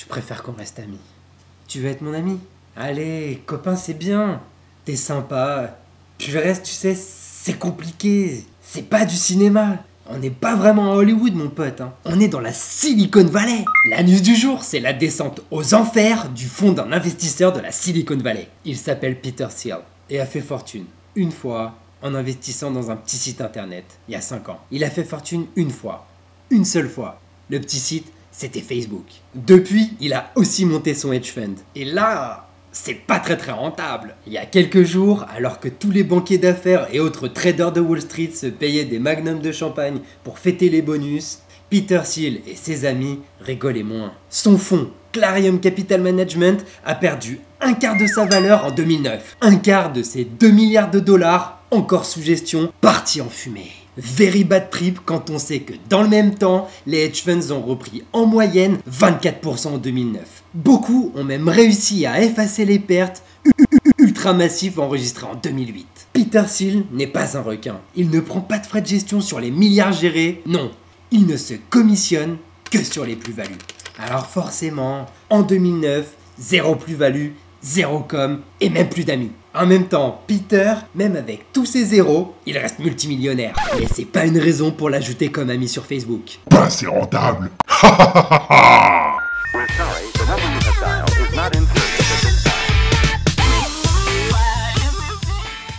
préfère qu'on reste amis. Tu veux être mon ami? Allez, copain, c'est bien. T'es sympa. Puis le reste, tu sais, c'est compliqué. C'est pas du cinéma. On n'est pas vraiment à Hollywood, mon pote. Hein. On est dans la Silicon Valley. La news du jour, c'est la descente aux enfers du fonds d'un investisseur de la Silicon Valley. Il s'appelle Peter Thiel et a fait fortune une fois en investissant dans un petit site internet il y a 5 ans. Il a fait fortune une fois. Une seule fois. Le petit site, c'était Facebook. Depuis, il a aussi monté son hedge fund. Et là, c'est pas très rentable. Il y a quelques jours, alors que tous les banquiers d'affaires et autres traders de Wall Street se payaient des magnums de champagne pour fêter les bonus, Peter Thiel et ses amis rigolaient moins. Son fonds, Clarium Capital Management, a perdu un quart de sa valeur en 2009. Un quart de ses 2 milliards de dollars, encore sous gestion, partis en fumée. Very bad trip quand on sait que dans le même temps, les hedge funds ont repris en moyenne 24% en 2009. Beaucoup ont même réussi à effacer les pertes ultra massives enregistrées en 2008. Peter Thiel n'est pas un requin. Il ne prend pas de frais de gestion sur les milliards gérés. Non, il ne se commissionne que sur les plus-values. Alors forcément, en 2009, zéro plus-value, zéro com et même plus d'amis. En même temps, Peter, même avec tous ses zéros, il reste multimillionnaire. Mais c'est pas une raison pour l'ajouter comme ami sur Facebook. Bah c'est rentable.